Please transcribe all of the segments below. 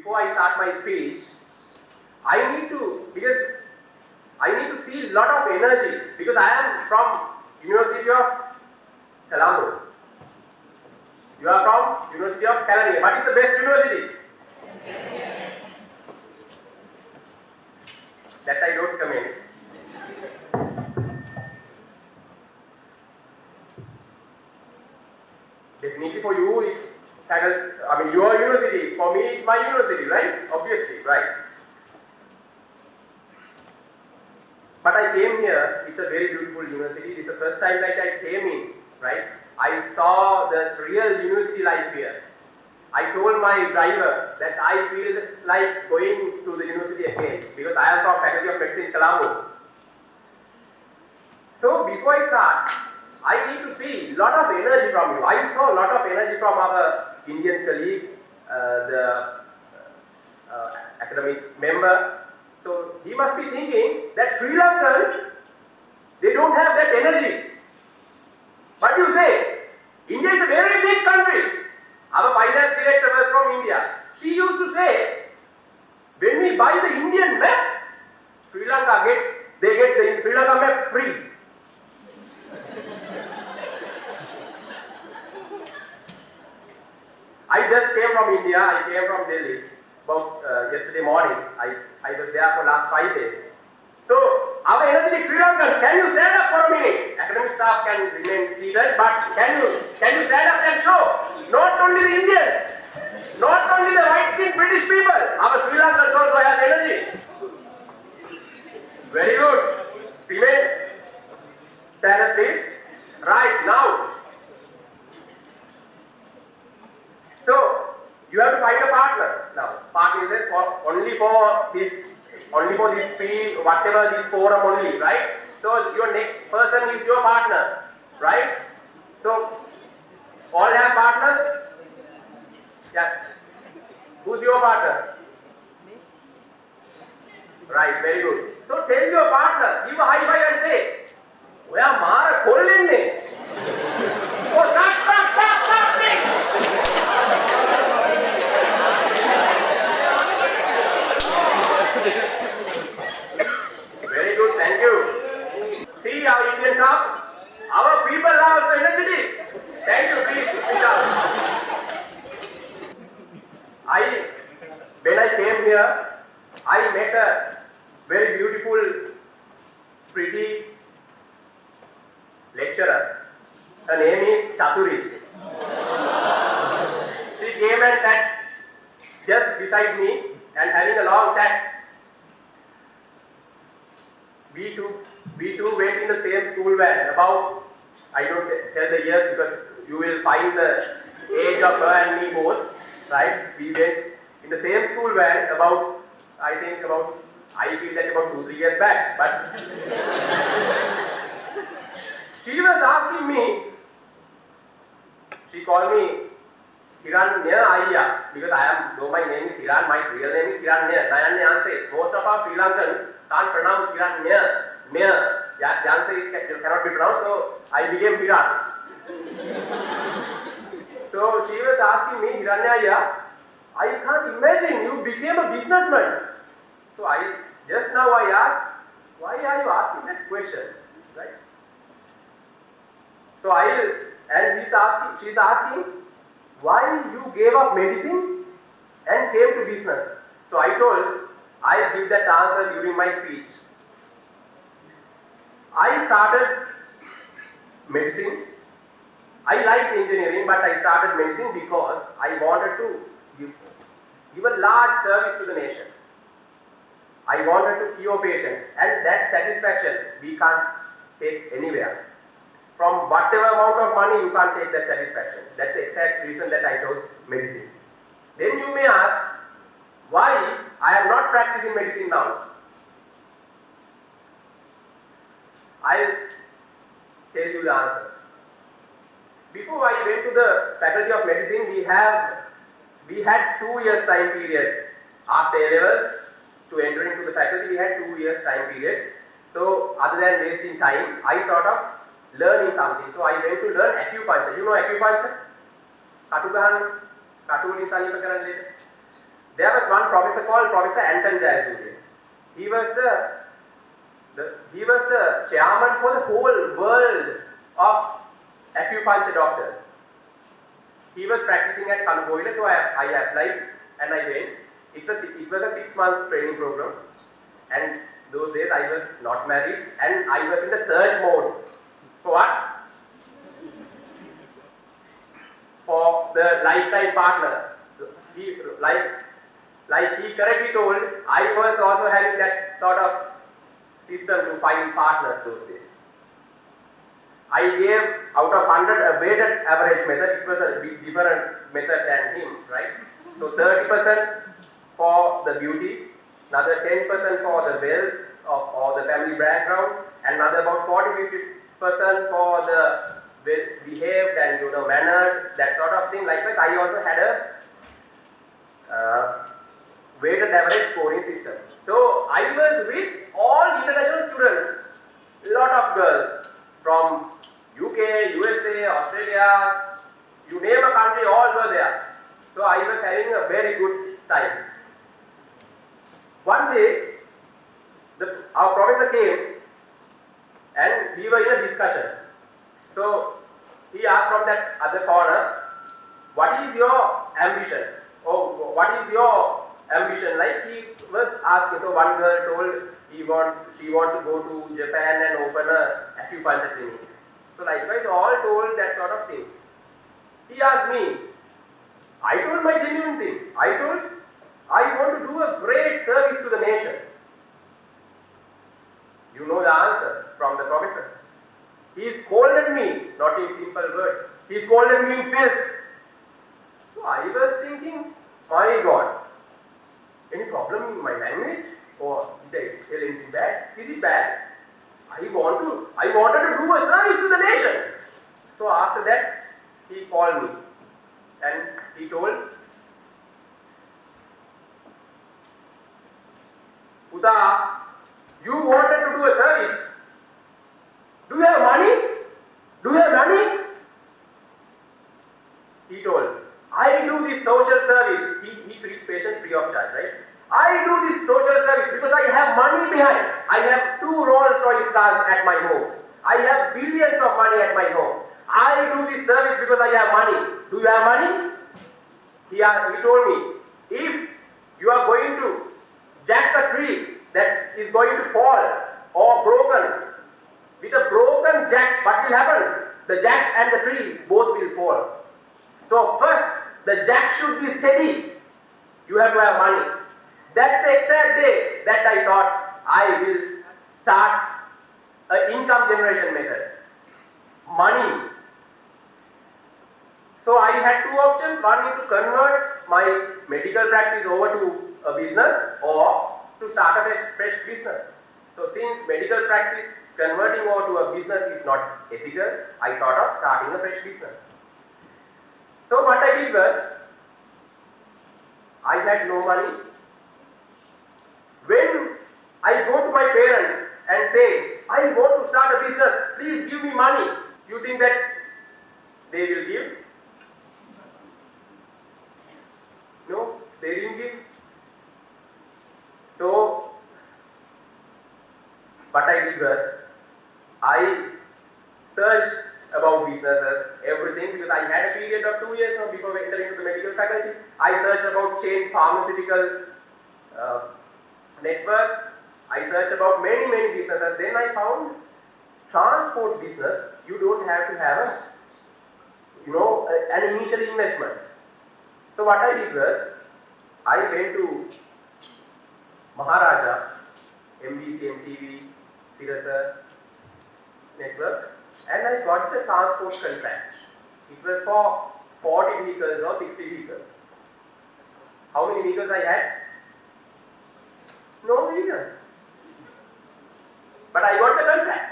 before I start my speech, I need to see a lot of energy because I am from University of Kelaniya. You are from University of Kelaniya. What is the best university? That I don't comment. Definitely for you it's your university. For me it's my university, right? Obviously, right. But I came here, it's a very beautiful university. It's the first time that I came in, right? I saw the real university life here. I told my driver that I feel like going to the university again because I am from Faculty of Medicine, Colombo. So before I start, I need to see a lot of energy from you. I saw a lot of energy from our Indian colleague, the academic member. So he must be thinking that Sri Lankans, they don't have that energy. But you say, India is a very big country. Our finance director was from India. She used to say, when we buy the Indian map, they get the Sri Lanka map free. I just came from India, I came from Delhi. About yesterday morning, I was there for last 5 days. So, our energetic Sri Lankans, can you stand up for a minute? Academic staff can remain seated, but can you stand up and show? Not only the Indians, not only the white-skinned British people, our Sri Lankans also have energy. Very good. Remain. Stand up, please. Right now. So, you have to find a partner. Now, partner is only for this field, whatever this forum only, right? So, your next person is your partner, right? So, all have partners? Yeah. Who's your partner? Right, very good. So, tell your partner, give a high five and say, "We are Mara Kolenne." Oh, stop, please. Very good, thank you. See our Indians up. Our people are also energetic. Thank you, please speak up. When I came here, I met a very beautiful, pretty lecturer. Her name is Chaturi. She came and sat just beside me and having a long chat. We two went in the same school van. About, I don't tell the years because you will find the age of her and me both, right? We went in the same school van I feel that about 2-3 years back. But she was asking me, she called me Hiran Hettiarachchi because though my name is Hiran, my real name is Hiran Hettiarachchi. Most of our Sri Lankans can't pronounce Hiran Hettiarachchi cannot be pronounced, so I became Hiran. So she was asking me, Hiran Hettiarachchi, I can't imagine you became a businessman. So just now I asked, why are you asking that question, right? So she's asking, why you gave up medicine and came to business? So I told, I'll give that answer during my speech. I started medicine. I liked engineering, but I started medicine because I wanted to give a large service to the nation. I wanted to cure patients, and that satisfaction we can't take anywhere. From whatever amount of money, you can't take that satisfaction. That's the exact reason that I chose medicine. Then you may ask, why I am not practicing medicine now? I'll tell you the answer. Before I went to the Faculty of Medicine, we had 2 years time period. After A-levels, to enter into the faculty, we had 2 years time period. So, other than wasting time, I thought of learning something. So, I went to learn acupuncture. You know acupuncture? there was one professor called Professor Anton Jayasuriya. He was the chairman for the whole world of acupuncture doctors. He was practicing at Kanukoila, so I applied and I went. It was a 6 months training program, and those days I was not married and I was in the search mode. For what? For the lifetime partner. Like he correctly told, I was also having that sort of system to find partners those days. I gave out of 100 a weighted average method. It was a different method than him, right? So 30% for the beauty, another 10% for the wealth or the family background, and another about 40-50% for the behaved and mannered, that sort of thing. Likewise, I also had a weighted average scoring system. So I was with all international students, a lot of girls from UK, USA, Australia, you name a country, all were there. So I was having a very good time. One day, our professor came and we were in a discussion. So he asked from that other corner, what is your ambition? Oh, what is your ambition? Like he was asking. So one girl told she wants to go to Japan and open a acupuncture clinic. So likewise, all told that sort of things. He asked me. I told my genuine thing. I told I want to do a great service to the nation. You know the answer from the professor. He scolded me, not in simple words. He scolded me in filth. So I was thinking, my God, any problem in my language? Or did I tell anything bad? Is it bad? I wanted to do a service to the nation. So after that, he called me and he told, Uda, you wanted to do a service. Do you have money? Do you have money? He told, I do this social service. He treats patients free of charge, right? I do this social service because I have money behind. I have 2 Rolls-Royce cars at my home. I have billions of money at my home. I do this service because I have money. Do you have money? He told me, if you are going to jack a tree that is going to fall or broken, with a broken jack, what will happen? The jack and the tree both will fall. So first, the jack should be steady. You have to have money. That's the exact day that I thought I will start an income generation method. Money. So I had 2 options. One is to convert my medical practice over to a business or to start a fresh business. So since medical practice converting over to a business is not ethical, I thought of starting a fresh business. So what I did was, I had no money. When I go to my parents and say, I want to start a business, please give me money, you think that they will give? No, they didn't give. So what I did was, I searched about businesses, everything, because I had a period of 2 years now before entering into the medical faculty. I searched about chain pharmaceutical networks. I searched about many businesses. Then I found transport business. You don't have to have an initial investment. So what I did was, I went to Maharaja, MBC, MTV, Sirasa network, and I got the transport contract. It was for 40 vehicles or 60 vehicles. How many vehicles I had? No vehicles. But I got the contract.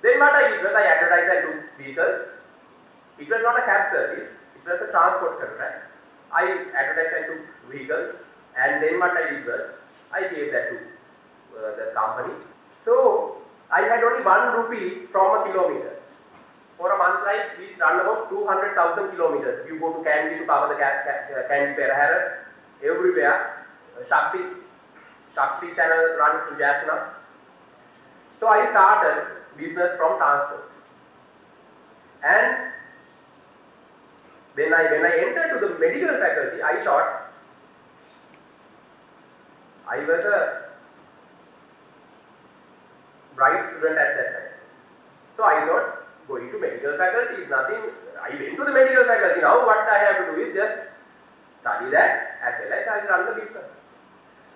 Then what I did was, I advertised I took vehicles. It was not a cab service, it was a transport contract. I advertised I took vehicles, and then what I did was, I gave that to the company. So I had only 1 rupee from a kilometer. For a month, like, we run about 200,000 kilometers. You go to Kandy to cover the Kandy Perahara, everywhere. Shakti channel runs to Jaffna. So I started business from transport. And when I entered to the medical faculty, I thought I was a bright student at that time. So I thought going to medical faculty is nothing. I went to the medical faculty. Now what I have to do is just study that as well as I run the business.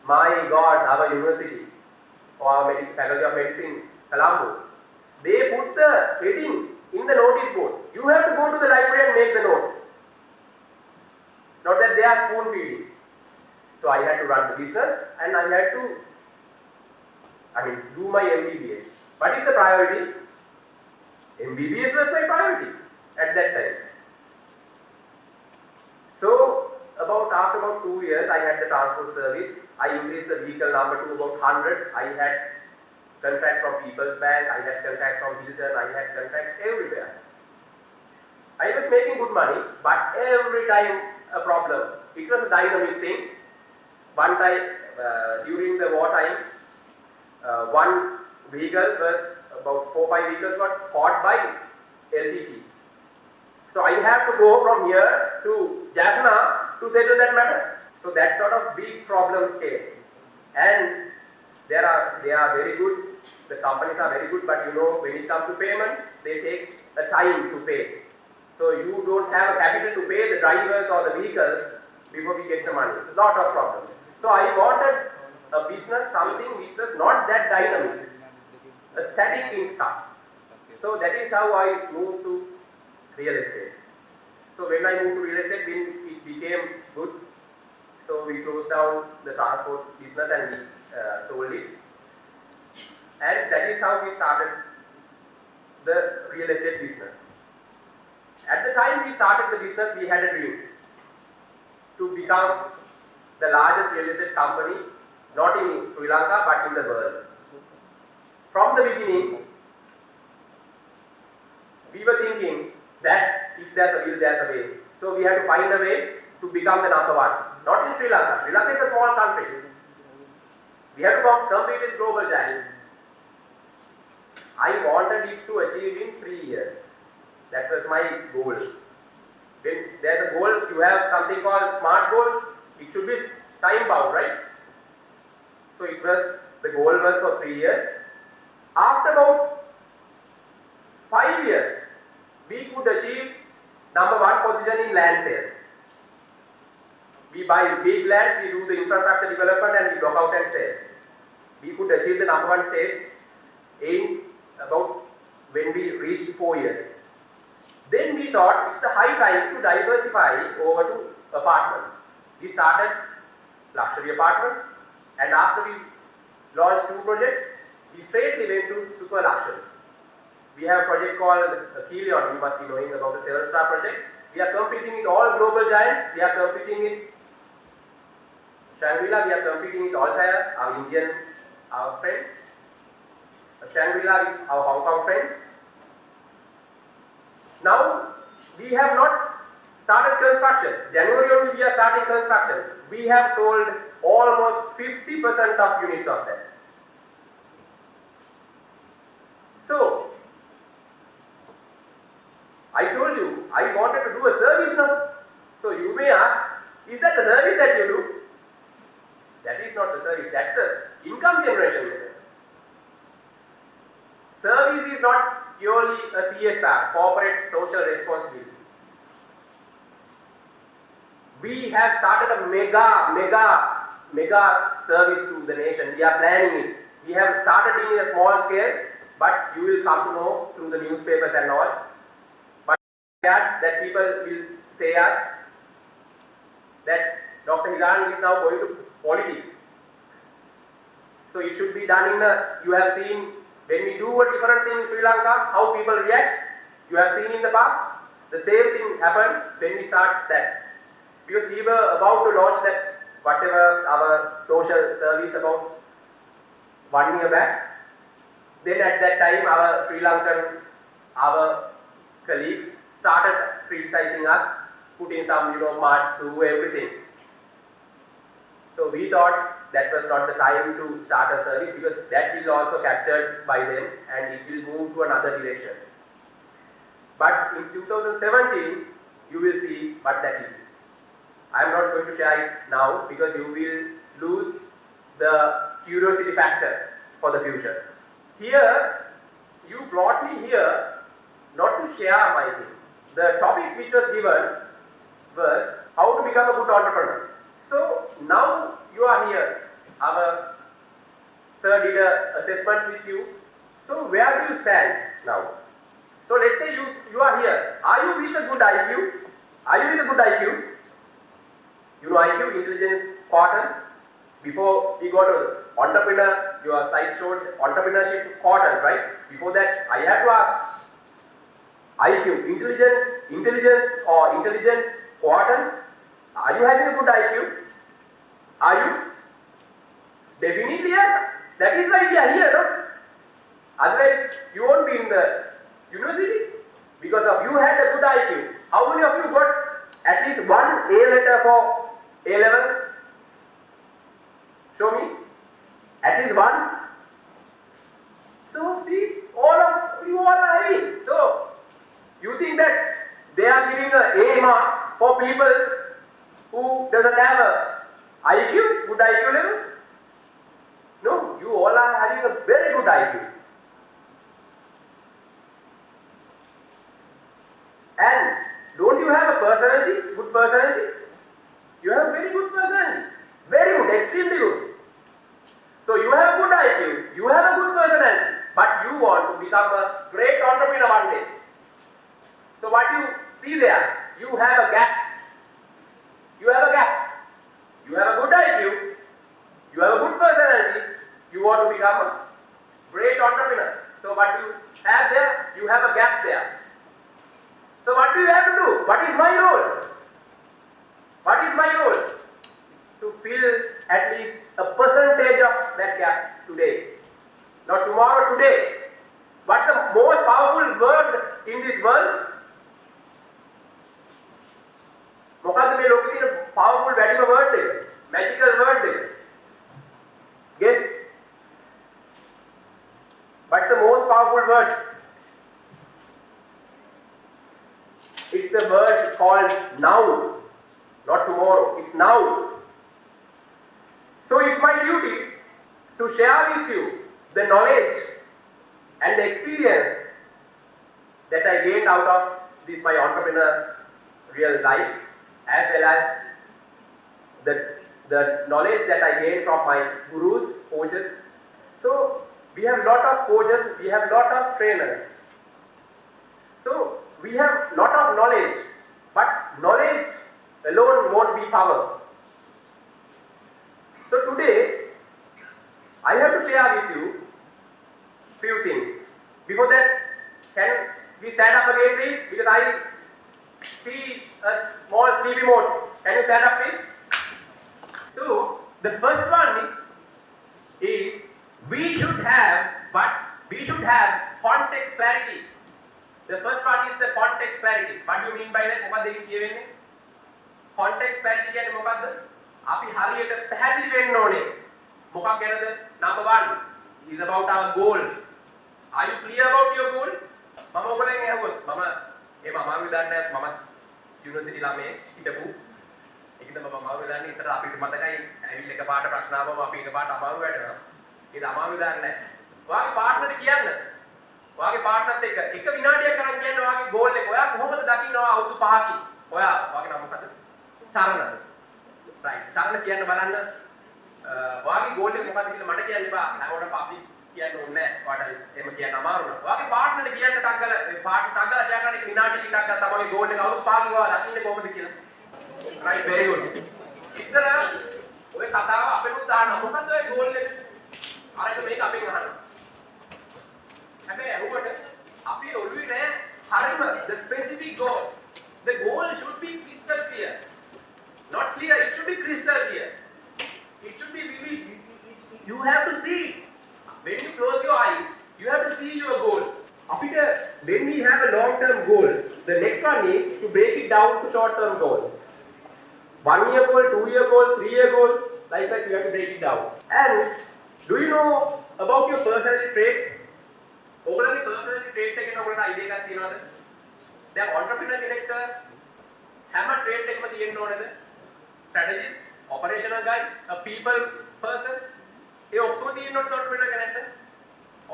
My God, our university or our faculty of medicine, Colombo, they put the heading in the notice board. You have to go to the library and make the note. Not that they are spoon feeding. So I had to run the business and I had to, do my MBBS. What is the priority? MBBS was my priority at that time. So after about 2 years, I had the transport service. I increased the vehicle number to about 100. I had contracts from People's Bank, I had contracts from Hilton, I had contracts everywhere. I was making good money, but every time a problem. It was a dynamic thing. One time during the war time, one vehicle was about 4-5 vehicles got caught by LTT. So I have to go from here to Jaffna to settle that matter. So that sort of big problems came. And they are very good. The companies are very good, but when it comes to payments, they take a time to pay. So you don't have a capital to pay the drivers or the vehicles before we get the money. It's a lot of problems. So I wanted a business, something which was not that dynamic, a static income. So that is how I moved to real estate. So when I moved to real estate, it became good. So we closed down the transport business and we sold it. And that is how we started the real estate business. At the time we started the business, we had a dream to become the largest real estate company, not in Sri Lanka but in the world. From the beginning, we were thinking that if there's a will, there's a way. So we had to find a way to become the number one. Not in Sri Lanka. Sri Lanka is a small country. We have to compete with global giants. I wanted it to achieve in 3 years. That was my goal. When there's a goal, you have something called SMART goals. It should be time bound, right? So the goal was for 3 years. After about 5 years, we could achieve number one position in land sales. We buy big lands, we do the infrastructure development and we block out and sell. We could achieve the number one state in about when we reached 4 years. Then we thought it's the high time to diversify over to apartments. We started luxury apartments and after we launched 2 projects, we straightly went to super luxury. We have a project called Kilion, you must be knowing about the 7-star project. We are competing with all global giants. We are competing with Shangri-La, we are competing with Altair, our Indian, our friends. Shangri-La with our Hong Kong friends. Now, we have not started construction. January only we are starting construction. We have sold almost 50% of units of that. So, I told you, I wanted to do a service now. So you may ask, is that the service that you do? That is not the service, that's the income generation method. Service is not purely a CSR, corporate social responsibility. We have started a mega service to the nation. We are planning it. We have started in a small scale, but you will come to know through the newspapers and all. But that people will say us that Dr. Hiran is now going to politics. So it should be done in a, you have seen when we do a different thing in Sri Lanka, how people react. You have seen in the past, the same thing happened when we start that. Because we were about to launch that, whatever our social service about 1 year back. Then at that time, our Sri Lankan, our colleagues started criticizing us, putting some, mud to everything. So we thought that was not the time to start a service because that will also captured by them and it will move to another direction. But in 2017, you will see what that is. I am not going to share it now because you will lose the curiosity factor for the future. Here, you brought me here not to share my thing. The topic which was given was how to become a good entrepreneur. So now you are here. Our sir did an assessment with you. So where do you stand now? So let's say you are here. Are you with a good IQ? Are you with a good IQ? You know IQ, intelligence quadrant. Before we go to entrepreneur, your site showed entrepreneurship quadrant, right? Before that, I have to ask IQ, intelligence or intelligent quadrant. Are you having a good IQ? Are you? Definitely yes. That is why we are here, no? Otherwise, you won't be in the university because of you had a good IQ. How many of you got at least one A letter for A levels? Show me. At least one. So see, all of you all are having. So you think that they are giving a A mark for people who doesn't have a IQ, good IQ level? No, you all are having a very good IQ. And don't you have a personality, good personality? You have a very good personality. Very good, extremely good. So you have a good IQ, you have a good personality, but you want to become a great entrepreneur one day. So what you see there, you have a gap. You have a gap. You have a good IQ, you have a good personality, you want to become a great entrepreneur. So what you have there, you have a gap there. So what do you have to do? What is my role? What is my role? To fill at least a percentage of that gap today. Not tomorrow, today. What's the most powerful word in this world? මොකද්ද මේ ලෝකේ තියෙන powerful වැඩිම word එක? Magical word එක. Guess. What's the most powerful word? It's the word called now. Not tomorrow. It's now. So it's my duty to share with you the knowledge and the experience that I gained out of this my entrepreneur real life, as well as the knowledge that I gained from my gurus, coaches. So we have lot of coaches, we have lot of trainers. So we have lot of knowledge, but knowledge alone won't be power. So today, I have to share with you few things. Before that, can we stand up again please? Because I see a small sleepy mode. Can you stand up please? So, the first one is we should have context clarity. The first one is the context clarity. What do you mean by that? මොකක්ද ඒක කියවෙන්නේ? Context clarity කියන්නේ මොකක්ද? අපි හරියට පැහැදිලි වෙන්න ඕනේ. මොකක් ගැනද? Number 1 is about our goal. Are you clear about your goal? මම ඔයගොල්ලෙන් අහුවොත් මම එහෙම අමාරු දන්නේ මම යුනිවර්සිටි ළමයේ හිටපු ඒකද මම අමාරු දන්නේ ඉස්සර අපිට මතකයි ඇවිල්ලා එකපාරට ප්‍රශ්න ආවම අපි එකපාරට අමාරු වැඩනවා. ඒක අමාරු දන්නේ නැහැ. ඔයාගේ පාර්ට්නර්ට කියන්න. ඔයාගේ පාර්ට්නර්ත් එක්ක එක විනාඩියක් කරන් කියන්න ඔයාගේ ගෝල් එක. ඔයා කොහොමද දකින්නවා අවුරුදු 5කින්? ඔයා ඔයාගේ නම මොකක්ද? චරණ. right. චරණ කියන්න බලන්න. ඔයාගේ ගෝල් එක මොකක්ද කියලා මට කියන්න එපා. හැමෝටම අපි කියන්න ඕනේ නැහැ. ඔයාට එහෙම කියන්න අමාරු නෑ. ඔයාගේ පාර්ට්නර්ට කියන්න ටක්කල ටක්කල ෂෙයා කරන එක විනාඩියකින් ටක්කල තමයි ගෝල් එක අවුරුදු 5කින් ඔයා දකින්නේ කොහොමද කියලා. right, very good. ඉස්සර ඔය කතාව අපෙනුත් දාන්න මොකද්ද ඔය ගෝල් එක? අරක මේක අපෙන් අහන්න. හැබැයි අහුවට අපි ඔළුවේ නෑ හරිම the specific goal. The goal should be crystal clear. Not clear, it should be crystal clear. It should be vivid. You have to see it. When you close your eyes, you have to see your goal. When we have a long-term goal, the next one is to break it down to short-term goals. 1 year goal, 2 year goal, 3 year goals. Likewise, you have to break it down. And do you know about your personality trait? ඔයගොල්ලෝගේ personality trait එකෙන් ඔයගොල්ලන්ට idea එකක් තියෙනවද? දැන් entrepreneur කෙනෙක්ට හැම trait එකම තියෙන්න ඕනේද? Strategist, operational guy, a people person. ඒ ඔක්කොම තියෙන්න ඕනද entrepreneur කෙනෙක්ට?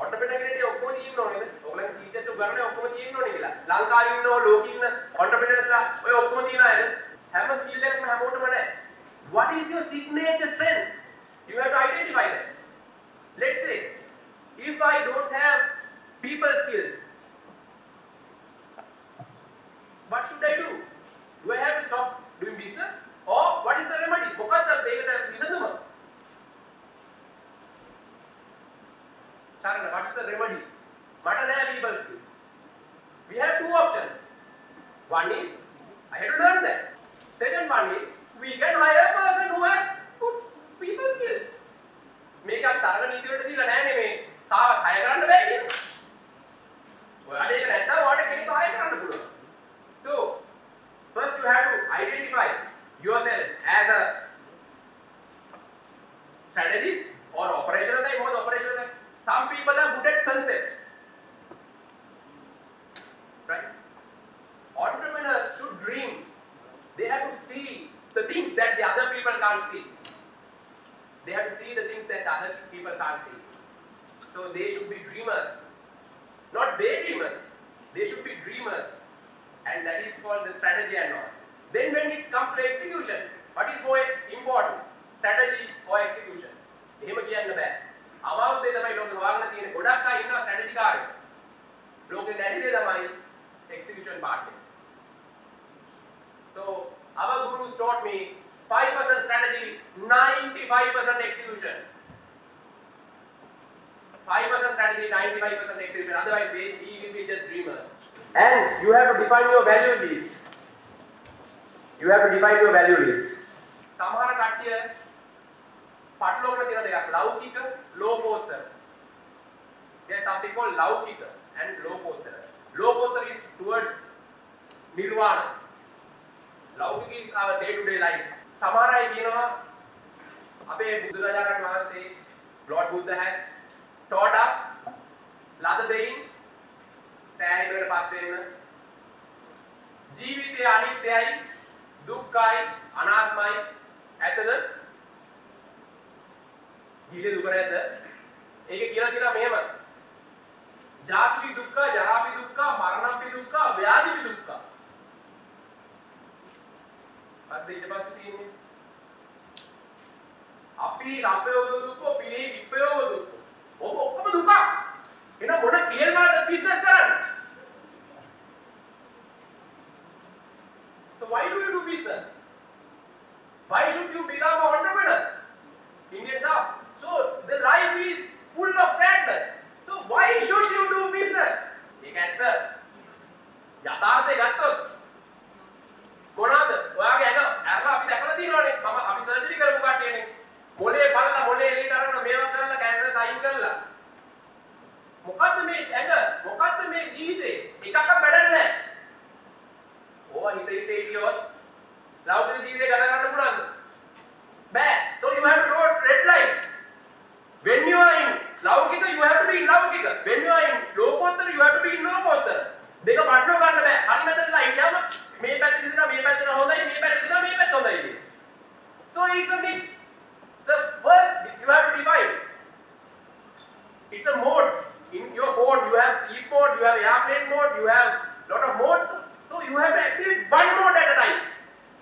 entrepreneur කෙනෙක්ට ඒ ඔක්කොම තියෙන්න ඕනේද? ඔයගොල්ලන්ගේ teachers උගන්වන්නේ ඔක්කොම තියෙන්න ඕනේ කියලා. ලංකාවේ ඉන්න ලෝකෙ ඉන්න entrepreneursලා ඔය ඔක්කොම තියන අයද? හැම skill එකක්ම හැමෝටම නැහැ. What is your signature strength? You have to identify that. Let's say, if I don't have people skills, what should I do? Do I have to stop doing business? Or what is the remedy? මොකක්ද මේකට විසඳුම? Sharon, what is the remedy? මට නැහැ people skills. We have two options. One is, I have to learn that. Second one is, we can hire a person who has good people skills. මේක අපි තරග නීති වලට දීලා නැහැ මේ තාම හය කරන්න බෑ කියන. ඔයාලට ඒක නැත්තම් ඔයාලට කෙනෙක් හය කරන්න පුළුවන්. So, first you have to identify yourself as a strategist or operational guy. What operational guy? Some people are good at concepts, right? Entrepreneurs should dream. They have to see the things that the other people can't see. They have to see the things that the other people can't see. So they should be dreamers, not daydreamers. They should be dreamers, and that is called the strategy and all. Then when it comes to execution, what is more important, strategy or execution? එහෙම කියන්න බෑ. අමාරුදේ තමයි ලෝකෙ හොයාගෙන තියෙන්නේ. ගොඩක් අය ඉන්නවා strategy කාර්යය. ලෝකෙ නැති දේ තමයි execution part එක. So our gurus taught me 5% strategy, 95% execution. 5% strategy, 95% execution. Otherwise, we will be just dreamers. And you have to define your value list. You have to define your value list. සමහර කට්ටිය පටලවගෙන තියෙන දෙයක් ලෞකික, ලෝකෝත්තර. There is something called ලෞකික and ලෝකෝත්තර. ලෝකෝත්තර is towards nirvana. ලෞකික is our day to day life. සමහර අය කියනවා අපේ බුදුරජාණන් වහන්සේ Lord Buddha has taught us ලද දෙයින් සෑහීමකටපත් වෙන්න. ජීවිතය අනිත්‍යයි, දුක්ඛයි, අනාත්මයි. ඇත්තද? ජීවිතේ දුක නැද්ද? ඒක කියලා තියෙනවා මෙහෙම. ජාතිපි දුක්ඛ, ජරාපි දුක්ඛ, මරණපි දුක්ඛ, ව්‍යාධිපි දුක්ඛ. අද ඊට පස්සේ තියෙන්නේ අපි අපයෝග දුක්ඛ, පිළි විපයෝග දුක්ඛ. ඔබ ඔක්කොම දුක. එන මොන කියලාද බිස්නස් කරන්නේ? So why do you do business? Why should you become an entrepreneur? Indians are. So the life is full of sadness. So why should you do business? ඒක ඇත්ත. යථාර්ථය ගත්තොත් මොනවාද? ඔයාගේ ඇඟ ඇරලා අපි දැකලා තියෙනවානේ. අපි සර්ජරි කරපු කට්ටියනේ. මොලේ බලලා මොලේ එළියට අරගෙන මේවා කරලා කැන්සර් සයින් කරලා. මොකද්ද මේ ඇඟ? මොකද්ද මේ ජීවිතේ? එකක්වත් වැඩක් නැහැ. ඕවා හිතේ හිටියොත් ලෞකික ජීවිතේ ගත කරන්න පුළුවන්ද? බෑ. So you have to draw red line. When you are in ලෞකික, you have to be in ලෞකික. When you are in ලෝකෝත්තර, you have to be in ලෝකෝත්තර. දෙක පටලවා ගන්න බෑ. හරි මැදටලා හිටියාම මේ පැත්තේ දිනවා මේ පැත්තට හොඳයි, මේ පැත්තේ දිනවා මේ පැත්ත හොඳයි කියන. So it's a mix. So first you have to define. It's a mode. In your phone you have sleep mode, you have airplane mode, you have lot of modes. So you have to activate one mode at a time,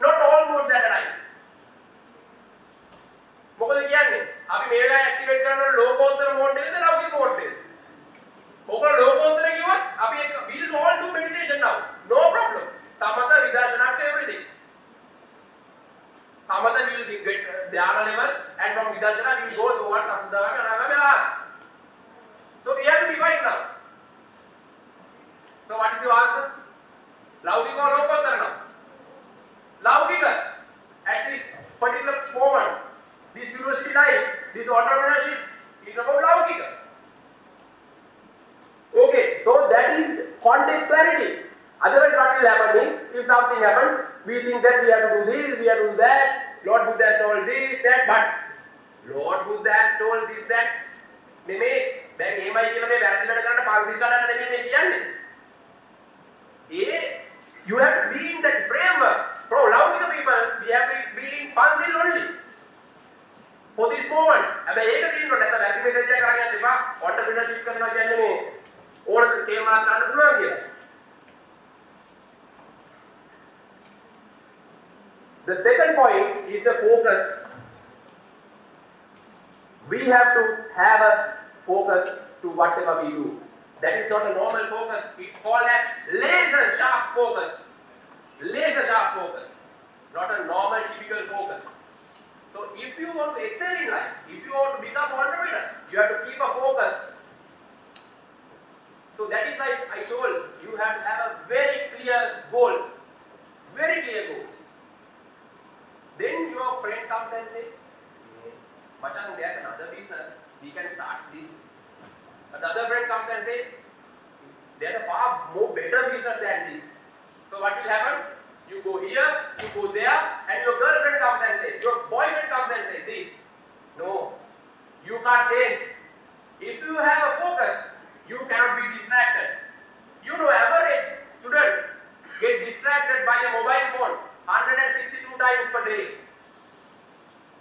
not all modes at a time. මොකද කියන්නේ? අපි මේවා activate කරනකොට ලෝකෝත්තර mode එකේද ලෞකික mode එකේද? ඔක ලෝකෝත්තර කිව්වොත් අපි ඒක will all do meditation now. No problem. Samatha, vidarsana, everything. Samatha will get dhyana level, and from vidarsana we will go towards samadhana, anagami, arahant. So we have to define now. So what is your answer? Laukika or Lokottara now? Laukika. At this particular moment, this university life, this entrepreneurship is about Laukika. Okay, so that is context clarity. Otherwise what will happen is, if something happens, we think that we have to do this, we have to do that, Lord Buddha has told this, that, but Lord Buddha has told this that නෙමේ දැන් එහෙමයි කියලා මේ වැරදි වැඩ කරන්න පන්සිල් කඩන්න නෙමෙයි මේ කියන්නේ. You have to be in that framework. For Laukika people, we have to be in pansil only. For this moment. හැබැයි ඒක තියෙනවා නැත්නම් වැරදි මෙසේජ් එකක් අරන් යන්න එපා. entrepreneurship කරනවා කියන්නේ මේ ඕනක තේමාවක් ගන්න පුළුවන් කියලා. The second point is the focus. We have to have a focus to whatever we do. That is not a normal focus. It's called as laser sharp focus. Laser sharp focus. Not a normal typical focus. So if you want to excel in life, if you want to become entrepreneur, you have to keep a focus. So that is why I told you have to have a very clear goal. Very clear goal. Then your friend comes and say, Machan, there's another business. We can start this. Another friend comes and say, there's a far more better business than this. So what will happen? You go here, you go there, and your girlfriend comes and says, your boyfriend comes and says this. No, you can't change. If you have a focus, you cannot be distracted. You know, average student get distracted by a mobile phone 162 times per day.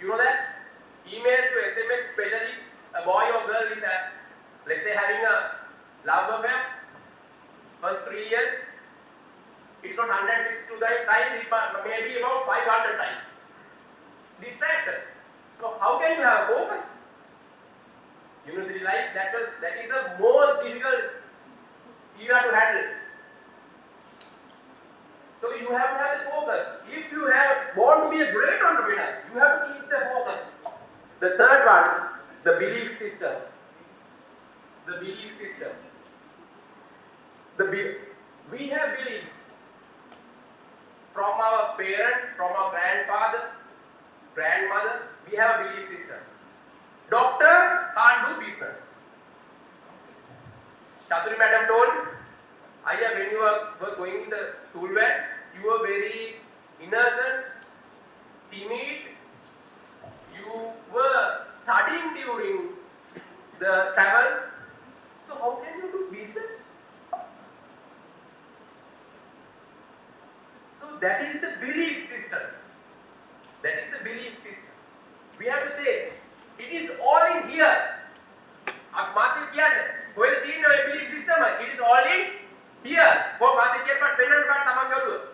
You know that? Emails to SMS, especially a boy or girl is, let's say, having a love affair, first 3 years, it's not 162 times, it may be about 500 times. Distracted. So how can you have focus? University life, that is the most difficult era to handle. So you have to have the focus. If you want to be a great entrepreneur, you have to keep the focus. The third one, the belief system. The belief system. We have beliefs from our parents, from our grandfather, grandmother. We have a belief system. Doctors can't do business. Chaturi madam told, when you were going in the school van, you were very innocent, timid. You were studying during the travel. So how can you do business? So that is the belief system. That is the belief system. We have to say, it is all in here. Belief system, it is all in here.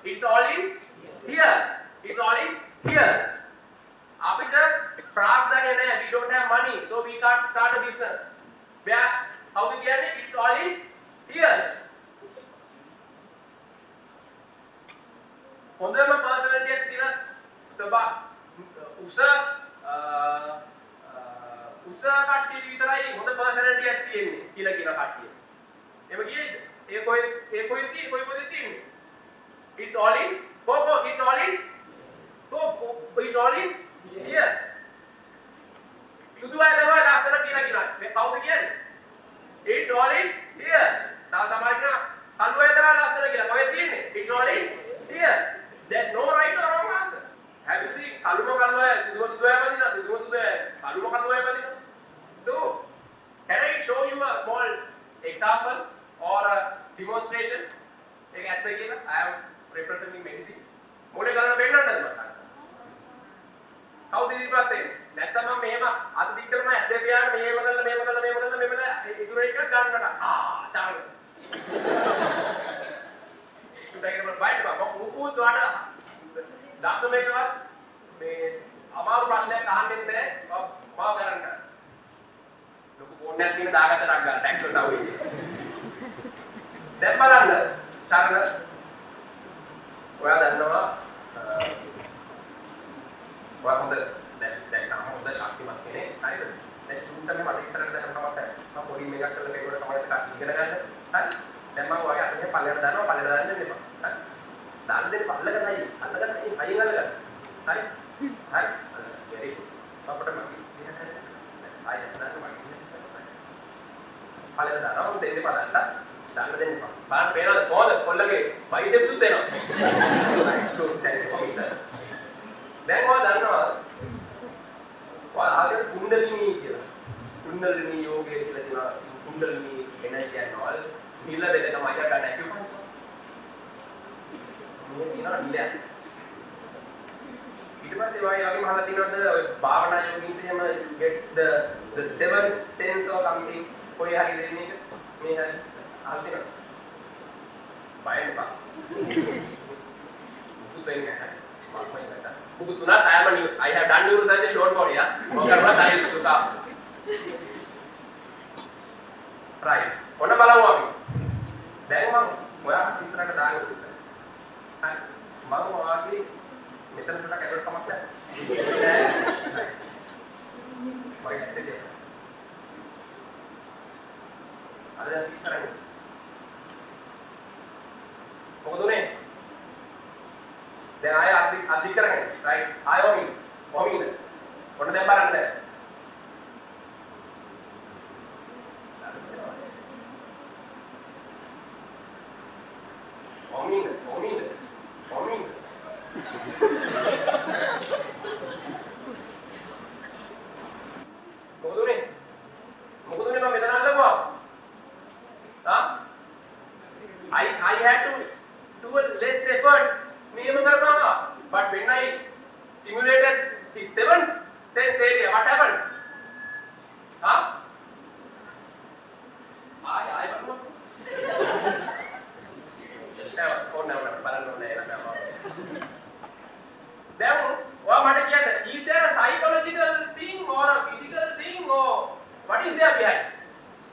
It's all in here. It's all in here. We don't have money, so we can't start a business. How we get it? It's all in here. හොඳම personality එක තියෙන උස කට්ටිය විතරයි හොඳ personality එකක් තියෙන්නේ කියලා කියන කට්ටිය. එහෙම කියෙයිද? ඒ කොයි තියෙන්නේ? It's all in. It's all in. It's all in here. සුදු අය තමයි ලස්සන කියලා කියනවා. මේ කවුද කියන්නේ? It's all in here. තව සමහර කෙනා කළු අය තමයි ලස්සන කියලා. කොහෙද තියෙන්නේ? It's all in here. There's no right or wrong answer. Have you seen කළුම කළුය සුදුම සුදුය පදිනවා සුදුම සුදුය කළුම කළුය පදිනවා. So can I show you a small example or a demonstration? ඒක ඇත්ත කියලා I am representing medicine. මොලේ ගන්න වෙන්නන්නද මට? කවුද ඉදිරිපත් වෙන්නේ? නැත්තම් මම මෙහෙම අත දික් කරලා මම ඇද්ද පියාගෙන මෙහෙම කරලා ඉදුර එක ගන්නට. චාලු. සුදයිකට මම බයිට් බා මම උකුත් වඩා දාසම එකවත් මේ අමාරු ප්‍රශ්නයක් අහන්නේ නැහැ. මාව කරන්න. ලොකු ෆෝන් එකක් තියෙන දාගත්තට ගන්න ටැක්ස් වලට ආවේ. දැන් බලන්න. චාලු. ඔයා දන්නවා ඔයා හොඳ දැන් හොඳ ශක්තිමත් කෙනෙක් හරිද? දැන් සුන්ටම මට ඉස්සරහට දැන් කමක් නැහැ. මම පොඩි මේකක් කරලා ඒකට තමයි ටිකක් ඉගෙන ගන්න. හරි? දැන් මම ඔයාගේ අතේ පල්ලෙහාට දානවා පල්ලෙහාට දාන්න දෙන්න එපා. හරි? දාන්න දෙන්න පල්ලෙහාට නයි. අල්ලගන්න ඒ අයින් අල්ලගන්න. හරි? හරි? very good. අපිට මම ඉගෙන ගන්න. ආයෙත් දාන්න මම. පල්ලෙහාට දානවා දෙන්න බලන්න. දාන්න දෙන්න එපා. බලන්න පේනවද කොහොමද කොල්ලගේ බයිසෙප්ස් උත් දෙනවා. දැන් ඔයා දන්නවා ආගෙන කුණ්ඩලිනී කියලා. කුණ්ඩලිනී යෝගය කියලා තියෙනවා. Kundalini energy and all. නිල දෙකම අය ගන්න ඇකියුපන්ට්. මේ තියෙනවා නිල. ඊට පස්සේ වගේ මහලා තියෙනවද ඔය භාවනා යෝගීන්ට එහෙම get the seventh sense or something කොයි හරි දෙන්නේ මේ හරි අහලා තියෙනවද? බයෙන් පා. පුතෙන් නැහැ. මම හිතනවා. පුතු තුනක් I have done neurosurgery, don't worry. ඔක කරලා I will look after. right. ඔන්න බලමු අපි. දැන් මම ඔයා ඉස්සරහට දාන්න උත්තරය. හරි. මම ඔයාගේ මෙතන සුණක් ඇදලා කමක් නැහැ. මම ඇස්සේ අද ඉස්සරහින් මොකද උනේ? දැන් ආය අධි කරගෙන right ආය වමින් ඔන්න දැන් බලන්න. වමින් මොකද උනේ මම මෙතන ආවම I had to do a less effort මෙහෙම කරනවා but when I stimulated the seventh sense area what happened I බලන්න බලන්න ඕනේ නේද දැන් ඔයා මට කියන්න is there a psychological thing or a physical thing or what is there behind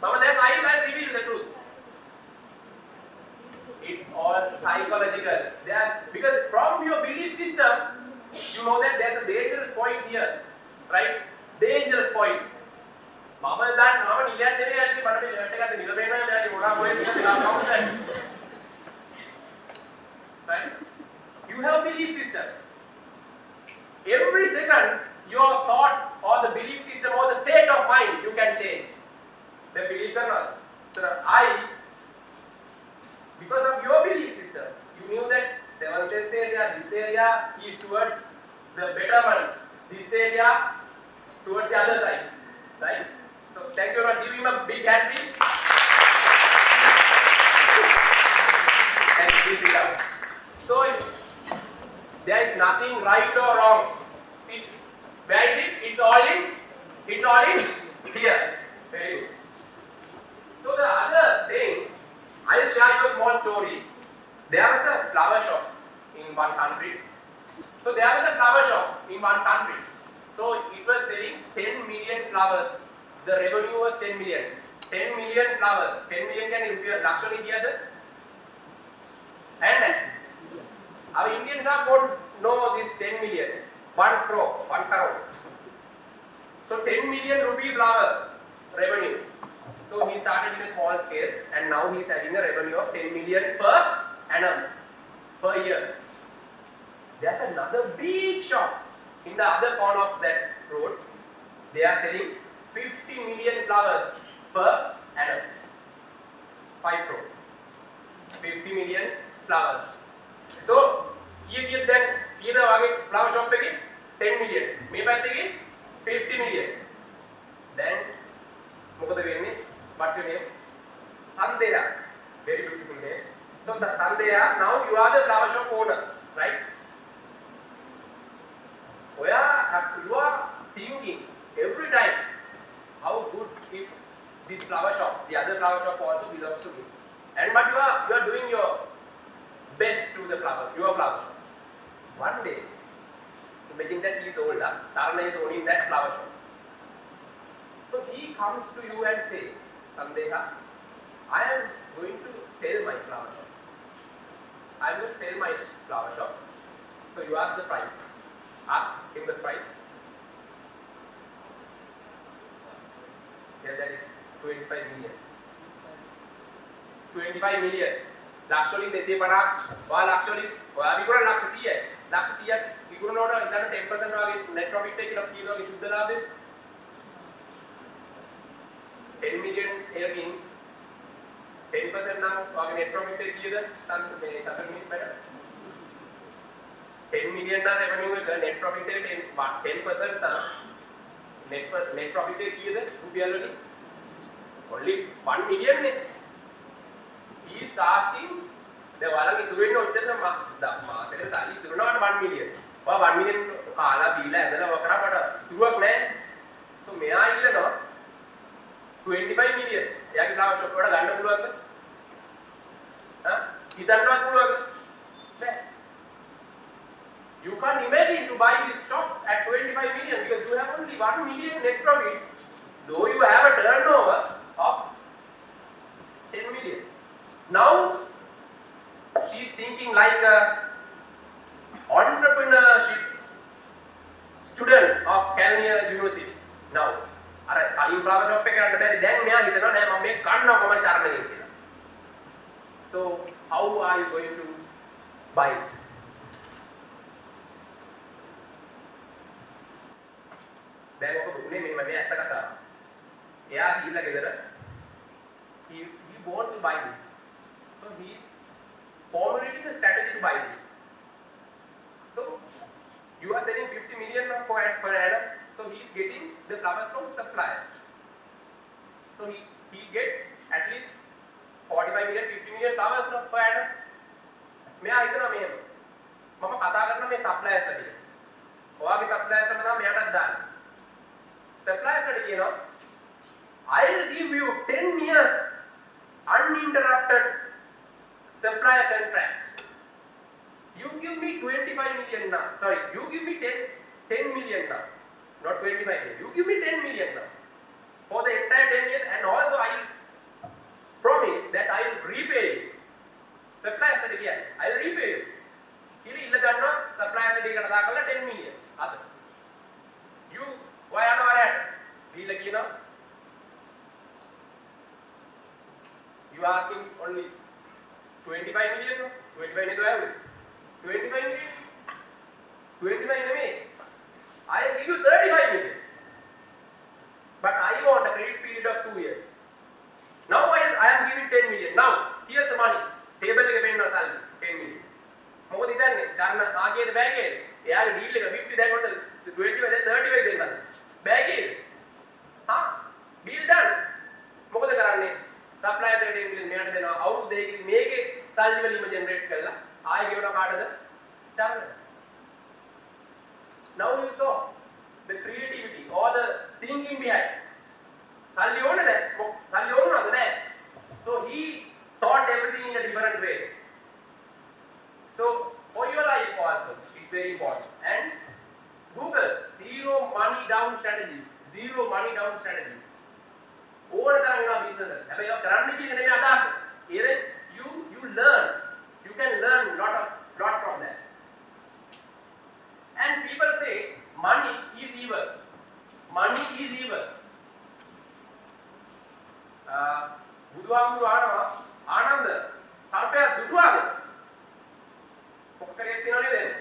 mama then I will reveal the truth. It's all psychological. Because from your belief system, you know that there's a dangerous point here, right? Dangerous point. Mama that mama niliyat deve alli mata me shirt ekak nila pehna me alli moda boy nila nila count right? You have a belief system. Every second, your thought or the belief system or the state of mind you can change. The belief or not. So because of your belief system, you knew that seven sense area, this area is towards the better one, this area towards the other side, right? So thank you for giving him a big hand, please. And please sit down. So there is nothing right or wrong. See, where is it? It's all in here. Very good. So the other thing, I'll share you a small story. There was a flower shop in one country. So there was a flower shop in one country. So it was selling 10 million flowers. The revenue was 10 million. 10 million flowers. 10 million can you lakshani kiyada? And our Indians are don't know this 10 million. 1 crore. So 10 million rupee flowers revenue. So he started in a small scale and now he is having a revenue of 10 million per annum, per year. There's another big shop in the other corner of that road. They are selling 50 million flowers per annum. 5 crore. 50 million flowers. So, here then, here flower shop 10 million. May 50 million. Then, what's your name? Sandeha. Very beautiful name. So Sandeha, now you are the flower shop owner, right? You are thinking every time how good if this flower shop, the other flower shop also belongs to me. And but you are doing your best to the your flower shop. One day, imagine that he is older, Tarana is owning that flower shop. So he comes to you and say, Sandeha, I am going to sell my flower shop. I am going to sell my flower shop. So you ask the price. Ask him the price. Yeah, that is 25 million. 25 million. Lakshali desi para. Wah Lakshali. Wah abhi kora Lakshasiya. Lakshasiya. Ikuru noda. Indana 10% wagi net profit take kilo kilo ki shuddha labhe. 10 million again 10% now net profit kiyada 10 million na revenue net profit 10% net profit එක කීයද රුපියල් වලින්? Only 1 million නේ. He is asking දැන් ඔයාලගේ ඉතුරු වෙන්නේ ඔච්චර මාසෙකට සල්ලි ඉතුරු වෙනවට 1 million. ඔයා 1 million කාලා බීලා ඇදලා ඔය කරා මට ඉතුරුවක් නැහැ. So මෙයා ඉල්ලනවා 25 million. එයාගේ flower shop වලට ගන්න පුළුවන්ද? හිතන්නවත් පුළුවන්ද? බෑ. You can't imagine to buy this stock at 25 million because you have only 1 million net profit, though you have a turnover of 10 million. Now she is thinking like a entrepreneurship student of Kelaniya University. Now, අර කලින් flower shop එක කරන්න බැරි දැන් මෙයා හිතනවා නෑ මම මේක ගන්නවා කොහමද චරණයෙන් කියලා. So how are you going to buy it? දැන් ඔක දුන්නේ මේ ඇත්ත කතාව. එයා ගිහිල්ලා ගෙදර he wants to buy this. So he is formulating the strategy to buy this. So you are selling 50 million per annum. So he is getting the flowers from suppliers. So he gets at least 45 million 50 million flowers per annum. මෙයා හිතනවා මෙහෙම. මම කතා කරන මේ suppliers වලින්. ඔයාගේ suppliers වල තමයි මෙයාටත් දාන්න. Suppliers වල කියනවා I'll give you 10 years uninterrupted supplier contract. You give me 25 million now. Sorry, you give me 10 million now. Not 25 million. You give me 10 million now. For the entire 10 years and also I'll promise that I'll repay you. Suppliers වල කියන්නේ I'll repay you. කියලා ඉල්ල ගන්නවා suppliers වල එකට දාලා 10 million. අද. You why are you දීලා කියනවා you asking only 25 million no 25 නේද ඔයාලු 25 million 25 නෙමෙයි I'll give you 35 million but I want a credit period of 2 years now I am giving 10 million now here's the money table එකේ පෙන්නනවා සල්ලි 10 million මොකද ඉතින්නේ චරණ ආගේද බෑගේද එයාගේ deal එක 50 දැන් කොට 25 දැන් 35 දෙන්නා බෑගේද हाँ डील डन මොකද කරන්නේ සප්ලයර්ස් එකට ඉංග්‍රීසි මෙයාට දෙනවා අවුරුදු දෙකකින් මේකේ සල්ලි වලින්ම ජෙනරේට් කරලා ආයෙ ගෙවනවා කාටද චරණ now you saw the creativity or the thinking behind සල්ලි ඕනද සල්ලි ඕනද නැහැ so he thought everything in a different way so for your life also it's very important and Google zero money down strategies zero money down strategies ඕන තරම් වෙනවා business එක. හැබැයි ඒක කරන්න කියන නෙමෙයි අදහස. You learn. You can learn lot from that. And people say money is evil. Money is evil. බුදුහාමුදුරුවෝ අහනවා ආනන්ද සර්පයා දුටුවාද? මොකක්ද කියනවා නේද?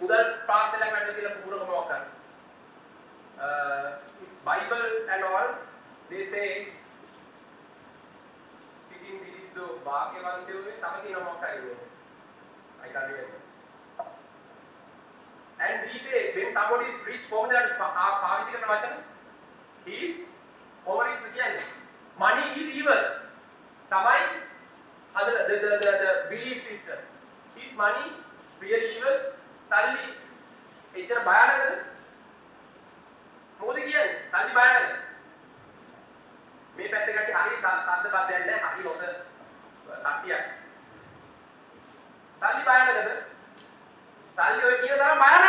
මුදල් පාසලක් වැඩ කියලා පුරක මොකක් කරන්නේ? Bible and all they say sitting beneath the භාග්‍යවන්තයෝ වේ තම තියෙන මොකක්ද I can't remember and we say when somebody is rich කොහොමද පාවිච්චි කරන වචන he is කොහොමද කියන්නේ money is evil තමයි අද the belief system is money really evil සල්ලි එච්චර භයානකද මොකද කියන්නේ සල්ලි බයනද මේ පැත්තේ කට්ටිය හරි සද්ද බද්දයක් නැහැ හරි හොඳ කට්ටියක් සල්ලි බයනද සල්ලි ඔය කියන තරම් බයනද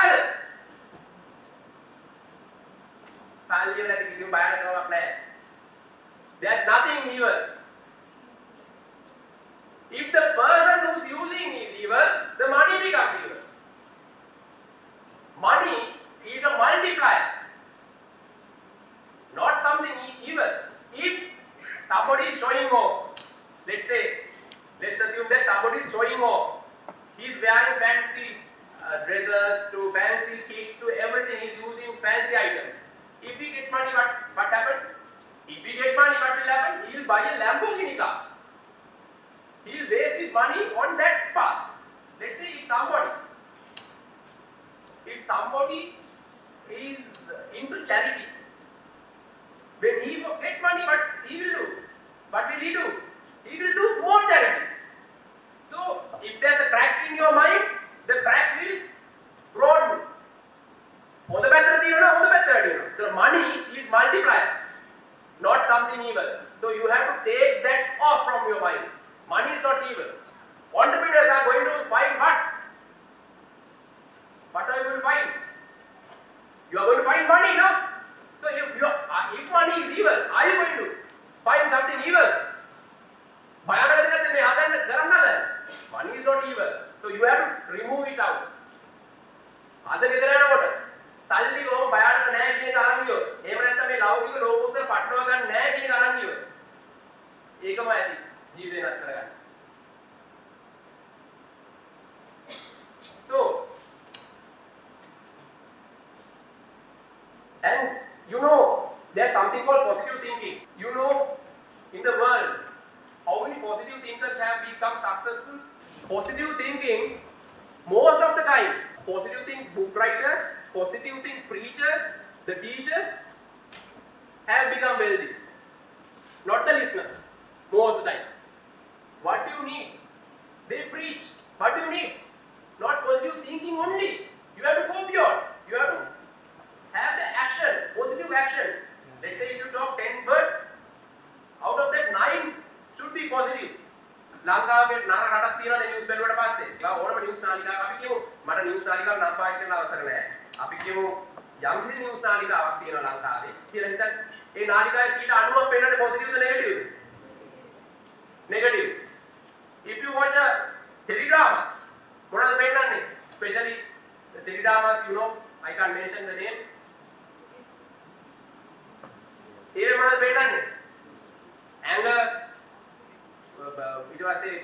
සල්ලි වල කිසිම බයනකමක් නැහැ there's nothing evil if the person who's using is evil the money becomes evil money is a multiplier not something evil. If somebody is showing off, let's assume that somebody is showing off. He is wearing fancy dresses to fancy kits to everything. He is using fancy items. If he gets money, what happens? If he gets money, what will happen? He will buy a Lamborghini car. He will waste his money on that path. Let's say if somebody is into charity. When he gets money, what he will do? What will he do? He will do more charity. So, if there's a crack in your mind, the crack will broaden. On the better, the money is multiplier, not something evil. So, you have to take that off from your mind. Money is not evil. Entrepreneurs are going to find what? What are you going to find? You are going to find money, no? So if money is evil, are you going to find something evil? Money is not evil. So you have to remove it out. අද ගෙදර යනකොට සල්ලි කොහොම බයාලක නැහැ කියන එක අරන් ගියොත් එහෙම නැත්නම් මේ ලෞකික ලෝකෝත්තර පටලවා ගන්න නැහැ කියන එක අරන් ගියොත් ඒකම ඇති ජීවිතේ නැස් කරගන්න. So and you know there's something called positive thinking. You know in the world how many positive thinkers have become successful? Positive thinking most of the time. Positive think book writers, positive think preachers, the teachers have become wealthy. Not the listeners, most of the time. What do you need? They preach. What do you need? Not positive thinking only. You have to go beyond. You have to have the action, positive actions. Let's say if you talk 10 words, out of that 9 should be positive. ලංකාවේ නර රටක් තියෙනවා news බැලුවට පස්සේ. ඒවා ඕනම news නාලිකාවක් අපි කියමු. මට නිවුස් නාලිකාව නම් පාවිච්චි කරන්න අවසර නැහැ. අපි කියමු යම් කිසි නිවුස් නාලිකාවක් තියෙනවා ලංකාවේ. කියලා හිතන්න. ඒ නාලිකාවේ 90ක් පෙන්නන්නේ පොසිටිව්ද නෙගටිව්ද? Negative. If you watch a teledrama, මොනවද පෙන්නන්නේ? Especially the teledramas, you know, I can't mention the name. ඒ මොනවද පෙන්නන්නේ? Anger. It was say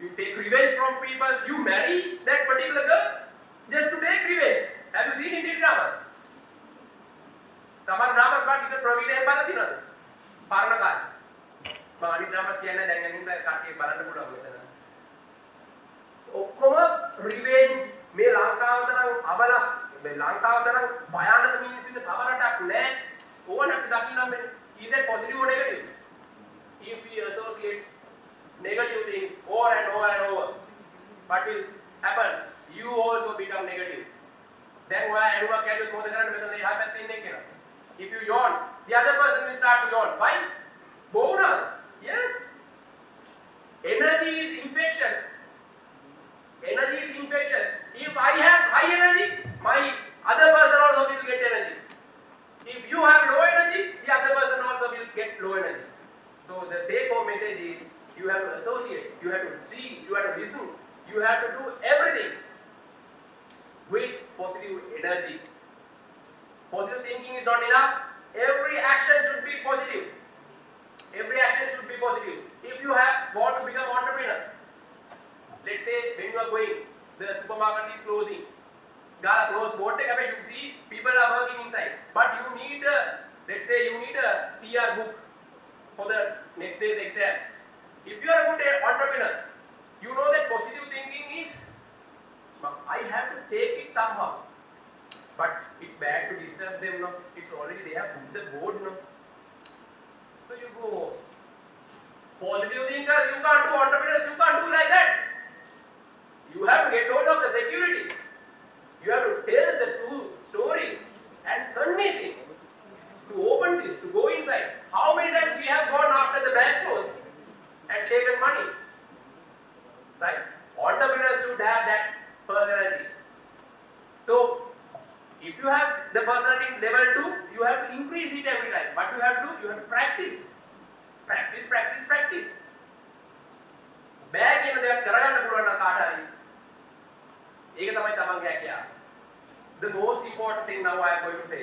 you take revenge from people, you marry that particular girl just to take revenge. Have you seen Indian dramas? Some dramas but is a providence bala dinada. Parana කාලේ. මම අනිත් dramas කියන්නේ දැන් අනිත් කට්ටිය බලන්න පුළුවන් මෙතන. ඔක්කොම revenge මේ ලංකාව තරම් අබලස් මේ ලංකාව තරම් භයානක මිනිස්සුන්ට තව රටක් නැහැ. ඕනක් දකින්න මේ is it positive or negative? If we associate negative things over and over and over, what will happen? You also become negative. Then why anyone can do more than they have a thing here. If you yawn, the other person will start to yawn. Why? Boner. Yes. Energy is infectious. Energy is infectious. If I have high energy, my other person also will get energy. If you have low energy, the other person also will get low energy. So the take-home message is you have to associate, you have to see, you have to listen, you have to do everything with positive energy. Positive thinking is not enough. Every action should be positive. Every action should be positive. If you want to become entrepreneur, let's say when you are going, the supermarket is closing. Gala close board take away, you see people are working inside. But you need let's say you need a CR book for the next day's exam. If you are a good entrepreneur, you know that positive thinking is, I have to take it somehow. But it's bad to disturb them, no? It's already, they have put the board, no? So you go home. Positive thinkers, you can't do entrepreneurs, you can't do like that. You have to get hold of the security. You have to tell the true story and convince him to open this, to go inside. How many times we have gone after the bank closed and taken money, right? Entrepreneurs should have that personality. So, if you have the personality level 2, you have to increase it every time. What you have to do? You have to practice. Practice, practice, practice. බෑ කියන දේක් කරගන්න පුළුවන් නම් කාට හරි. ඒක තමයි තමන්ගේ හැකියාව. The most important thing now I am going to say.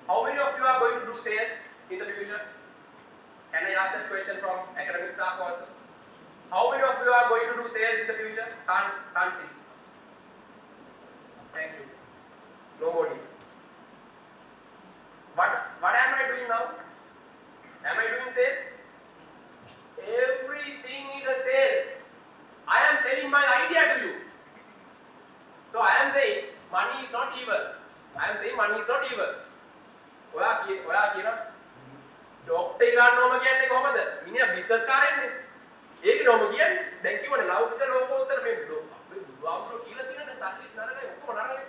How many of you are going to do sales in the future? Can I ask that question from academic staff also? How many of you are going to do sales in the future? Can't see. Thank you. Nobody. What am I doing now? Am I doing sales? Everything is a sale. I am selling my idea to you. So I am saying money is not evil. I am saying money is not evil. ඔයා කියනවා නොම කියන්නේ කොහමද? මිනිහා business කාරයෙන්නේ. ඒක නොම කියන්නේ. දැන් කියවනේ ලෞකික ලෝකෝත්තර මේ බුදුහාමුදුරුවෝ කියලා තියෙන සල්ලි නරකයි ඔක්කොම නරකයි.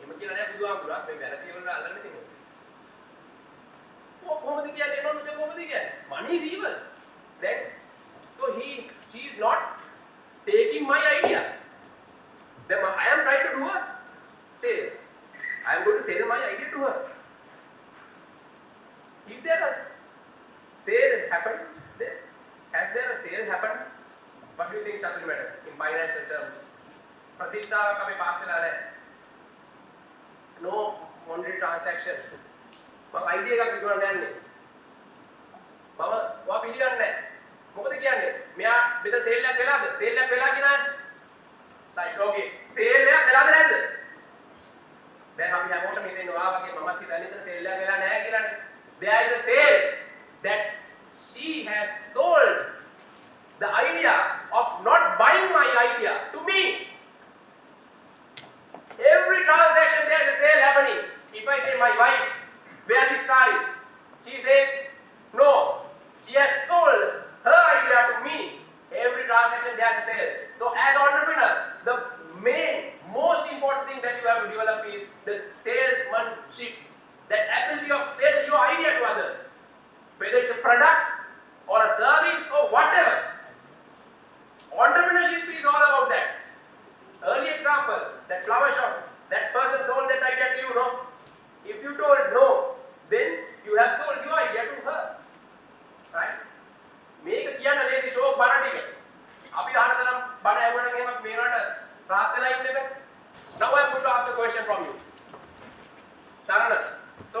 එහෙම කියලා නෑ බුදුහාමුදුරුවෝ. මේ වැරදි වල අල්ලන්න තියෙනවා. කොහොමද කියන්නේ? මොනවද කොහොමද කියන්නේ? Money is evil. Then so she is not taking my idea. Then I am trying to do a sale. I am going to sell my idea to her. Is there a sale happened there? Has there a sale happened? What do you think, Chandra madam, in financial terms? Pratishtha ka mein pass kara hai. No monetary transaction. මම idea එකක් විකුණන්න යන්නේ. මම ඔයා පිළිගන්නේ නැහැ. මොකද කියන්නේ? මෙයා මෙතන සේල් එකක් වෙලාද? සේල් එකක් වෙලා කියනවා. right okay. සේල් එකක් වෙලාද නැද්ද? දැන් අපි හැමෝටම හිතෙන්නේ ඔයා වගේ මමත් හිතන්නේ මෙතන සේල් එකක් වෙලා නැහැ කියලානේ. There is a sale that she has sold the idea of not buying my idea to me. Every transaction there is a sale happening. If I say my wife, wear this sari, she says no. She has sold her idea to me. Every transaction there is a sale. So as entrepreneur, the main, most important thing that you have to develop is the salesmanship. That ability of sell your idea to others. Whether it's a product or a service or whatever. Entrepreneurship is all about that. Early example, that flower shop, that person sold that idea to you, no? If you told no, then you have sold your idea to her. Right? මේක කියන්න ලේසි ෂෝක් බණ ටික. අපි අහන තරම් බණ ඇහුවනම් එහෙම මේවට රාත් වෙලා ඉන්න එපා. Now I am going to ask a question from you. Tarana, so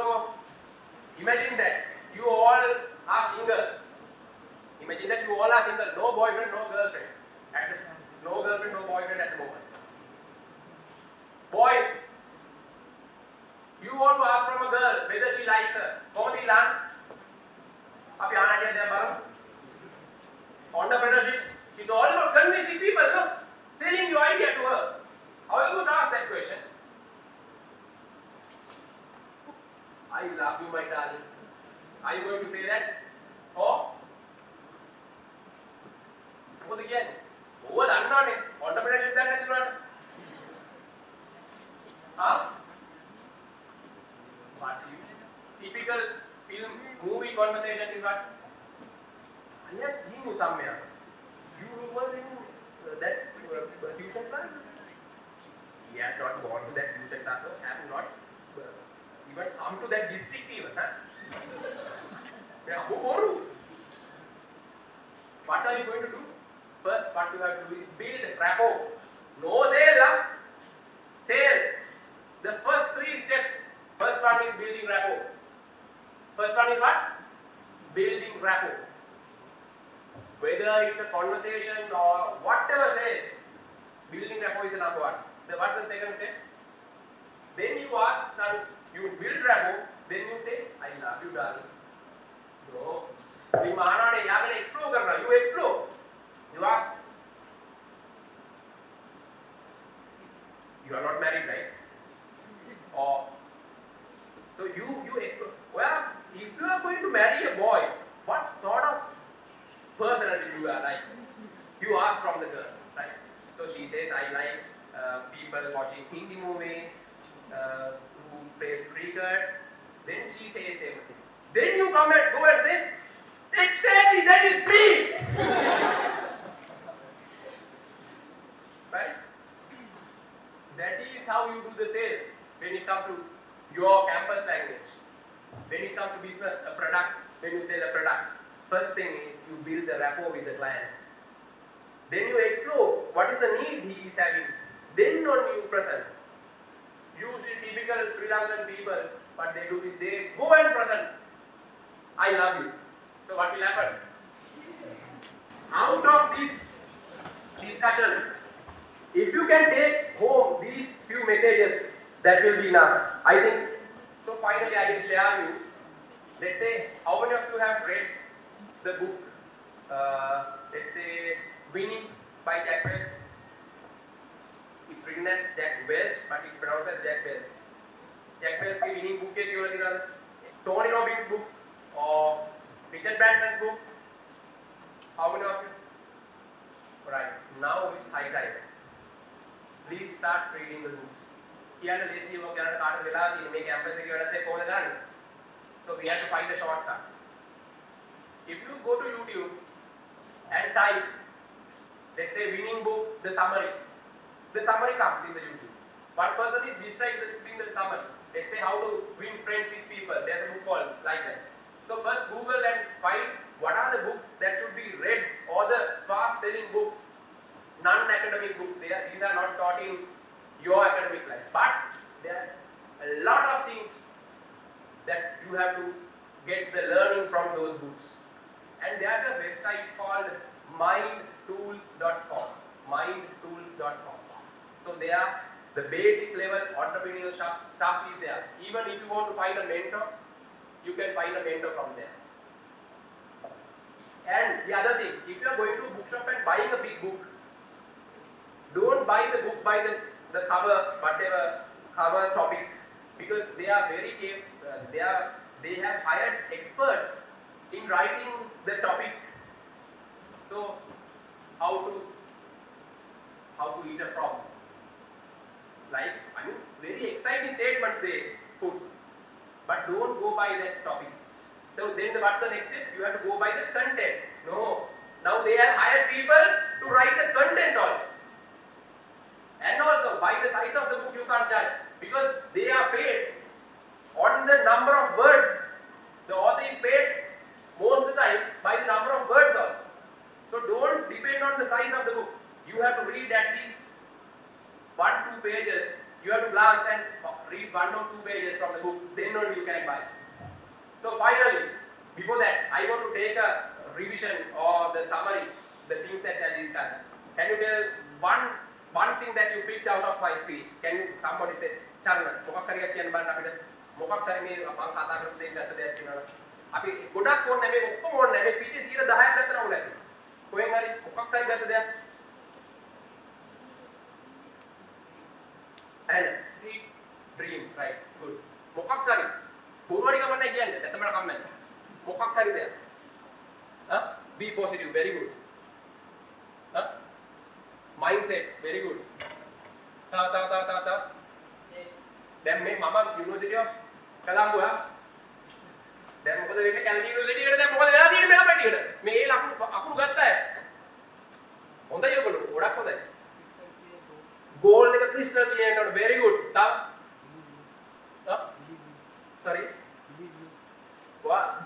imagine that you all are single. Imagine that you all are single, no boyfriend, no girlfriend. No girlfriend, no boyfriend at the moment. Boys, you want to ask from a girl whether she likes her. කොහොමද ඉල්ලන්නේ? අපි ආනටිය දැන් බලමු. Entrepreneurship is all about convincing people, no? Selling your idea to her. How are you going to ask that question? I love you, my darling. Are you going to say that? Or? මොකද කියන්නේ? ඔය දන්නවනේ. Entrepreneurship දන්නේ නැති උනාට. What you typical film movie conversation is what? I have seen you somewhere. You was in that tuition class? He has not gone to that tuition class, so have not even come to that district even, huh? Yeah, what are you going to do? First, what you have to do is build rapport. No sale, huh? Sale. The first 3 steps. First one is building rapport. First one is what? Building rapport. Whether it's a conversation or whatever sale, building rapport is the number one. What's the second step? Then you ask, you build rapport, then you say, I love you, darling. No. You explore karna. You explore. You ask. You are not married, right? Or so you explore. Well, if you are going to marry a boy, what sort of personality you are like? You ask from the girl, right? So she says, I like people watching Hindi movies, who plays cricket. Then she says everything. Then you go and say, exactly, that is me. Right? That is how you do the sale when it comes to your campus language. When it comes to business, a product, when you sell a product, first thing is you build the rapport with the client. Then you explore what is the need he is having. Then only you present. Usually typical Sri Lankan people, what they do is they go and present. I love you. So what will happen? Out of this discussion, if you can take home these few messages, that will be enough. I think. So finally, I will share you. Let's say, how many of you have read the book? Let's say, Winning by Jack Welch. It's written as Jack Welch, but it's pronounced as Jack Welch. Jack Welch की winning book के क्यों लगी रहा? Tony Robbins books or Richard Branson's books. How many of you? Right. Now it's high time. Please start reading the books. Here the lazy work කරන්න කාට වෙලා තියෙන මේ කැම්පස් එකේ වැඩත් එක්ක කොහොමද කරන්නේ? So we have to find a shortcut. If you go to YouTube and type, let's say winning book, the summary comes in the YouTube. One person is describing the summary. Let's say how to win friends with people. There's a book called like that. So first Google and find what are the books that should be read or the fast-selling books, non-academic books. These are not taught in your academic life. But there's a lot of things that you have to get the learning from those books. And there's a website called mindtools.com. Mindtools.com. So there, the basic level entrepreneurial stuff is there. Even if you want to find a mentor, you can find a mentor from there. And the other thing, if you are going to a bookshop and buying a big book, don't buy the book by the cover, whatever cover topic, because they are very they have hired experts in writing the topic. So how to eat a frog? Like, I mean, very exciting statements they put, but don't go by that topic. So then what's the next step? You have to go by the content. No, now they have hired people to write the content also. And also by the size of the book you can't judge, because they are paid on the number of words. The author is paid most of the time by the number of words also. So don't depend on the size of the book. You have to read at least 1-2 pages. You have to glance and read 1 or 2 pages from the book. Then only you can buy. So finally, before that, I want to take a revision or the summary, the things that I discussed. Can you tell one thing that you picked out of my speech? Can you, somebody say, Charna, මොකක් හරි කියන්න බලන්න අපිට මොකක් හරි මේ මම කතා කරපු දෙයක් ගත්ත දෙයක් තියෙනවා. අපි ගොඩක් ඕනේ මේ ඔක්කොම ඕනේ මේ ස්පීච් 10ක් ගත්තා උනේ. කොහෙන් හරි මොකක් හරි ගත්ත දෙයක්. And dream, right? Good. මොකක් හරි බොරුවරි කමන්නේ කියන්නේ. ඇත්තම කම්මන්නේ. මොකක් හරි දෙයක්. Be positive, very good. Mindset, very good. Ta. Then me mama University of Kelaniya. Then මොකද වෙන්නේ Kelaniya University එකට දැන් මොකද වෙලා තියෙන්නේ මෙලා පැටියට? මේ ඒ අකුරු ගත්තා ඈ. හොඳයි ඔයගොල්ලෝ ගොඩක් හොඳයි. Goal එක crystal clear වෙනකොට very good. Sorry.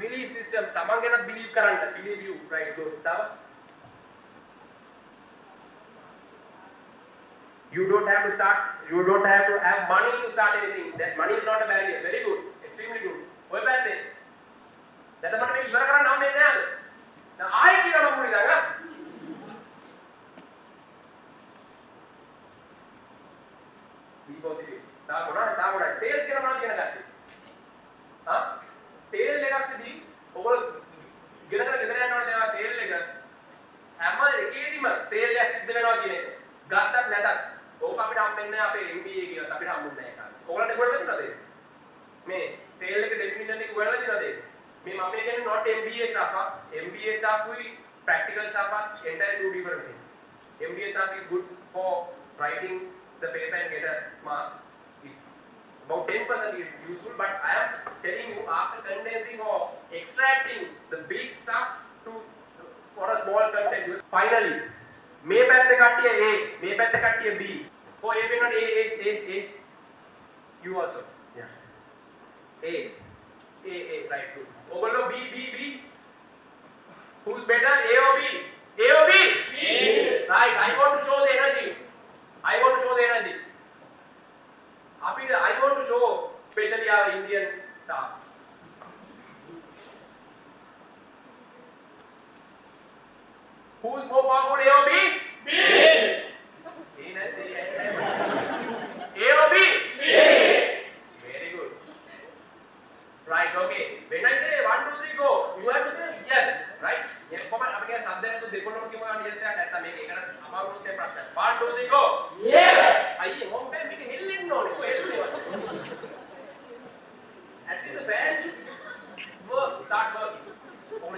Belief system තමන් ගැනත් believe කරන්න. Believe you, right? Good. You don't have to have money to start anything. That money is not a barrier. Very good. Extremely good. ඔය පැත්තේ. දැන් මට මේ ඉවර කරන්න ආන්නේ නැහැ. දැන් ආයෙ කියනවා මම මුලින්ම නේද? Be positive. තා ගොඩක් sales කියන මොනවද කියන කට්ටිය. Sale එකක්දී ඔයගොල්ලෝ ගෙනගෙන ගෙදර යනකොට ඒවා sale එක හැම එකේදීම sale එක සිද්ධ වෙනවා කියන එක. ගත්තත් නැතත් ඕක අපිට හම්බෙන්නේ නැහැ අපේ MBA කියලාත් අපිට හම්බුන්නේ නැහැ කාට. ඔයගොල්ලන්ට ගොඩක් තියෙනවද ඒක? මේ sale එක definition එක ගොඩක් තියෙනවද ඒක? මේ මම කියන්නේ not MBA stuff. MBA stuff we practical stuff are entirely two different things. MBA stuff is good for writing the paper and get a mark. About 10% is useful, but I am telling you after condensing or extracting the big stuff for a small content. Finally, මේ පැත්තේ කට්ටිය A, මේ පැත්තේ කට්ටිය B. For A වෙනකොට A. You also. Yes. A, right, good. ඔයගොල්ලෝ B. Who's better, A or B? A or B? B. Right, I want to show the energy. I want to show especially our Indian staff. Who's more powerful, A or B? B. A or B? B. Very good. Right, okay. When I say 1, 2, 3, go, you have to say yes, right? Yes, කොහොමද අපිට සද්ද නැතුව දෙකොල්ලම කියමු ගන්න yes එකක් නැත්තම් මේක ඒකට අමාරු වෙන ප්‍රශ්නයක්. 1, 2, 3, go. Yes. අයියේ මොම් බෑ මේක හෙල්ලෙන්න ඕනේ. කොහෙ හෙල්ලුනේ? At least the fan should work, start working. ඔන්න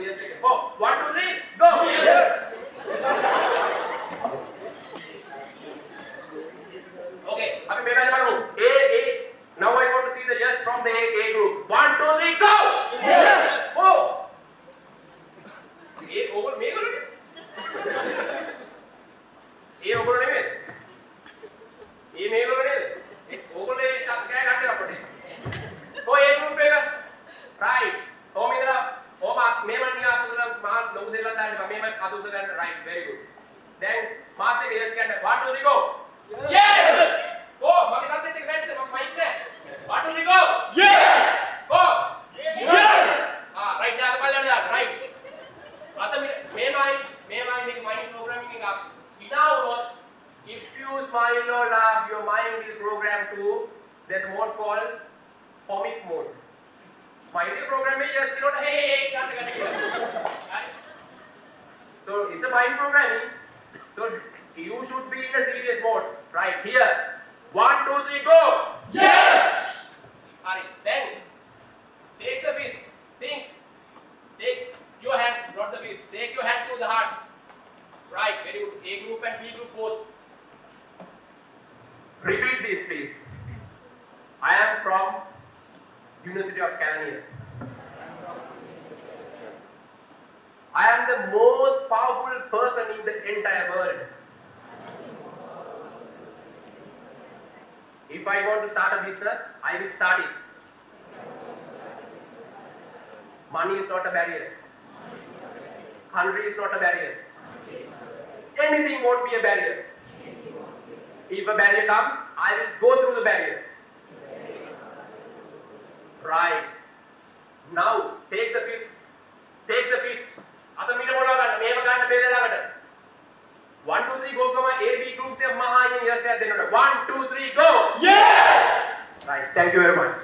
මෙහෙම අත උස ගන්න. right, very good. දැන් මාත් එක්ක yes කියන්න. 1 2 3 go. Yes! Go. මගේ සද්දෙත් එක්ක වැටෙන්න මම මයික් නෑ. 1 2 3 go. Yes! Go. Yes! right යාක බලන්න යාක. right. අත මෙහෙමයි මේක mind programming එකක්. ඉනා වුණොත් if you smile or laugh, your mind will program to there's a mode called comic mode. Mind program is just hey, right? So it's a mind programming. So you should be in a serious mode. Right here. 1 2 3 go. Yes. Alright. Then take the fist. Think. Take your hand, not the fist. Take your hand to the heart. Right. Very good. A group and B group both. Repeat this, please. I am from University of Kelaniya. I am the most powerful person in the entire world. If I want to start a business, I will start it. Money is not a barrier. Country is not a barrier. Anything won't be a barrier. If a barrier comes, I will go through the barrier. Right. Now, take the fist. Take the fist. අත මිට මොනවා ගන්න. මේව ගන්න බෙල්ල ළඟට. 1 2 3 go කම A B groups එක මහා යෙන් yes එකක් දෙන්නට. 1 2 3 go. Yes! Right. Thank you very much.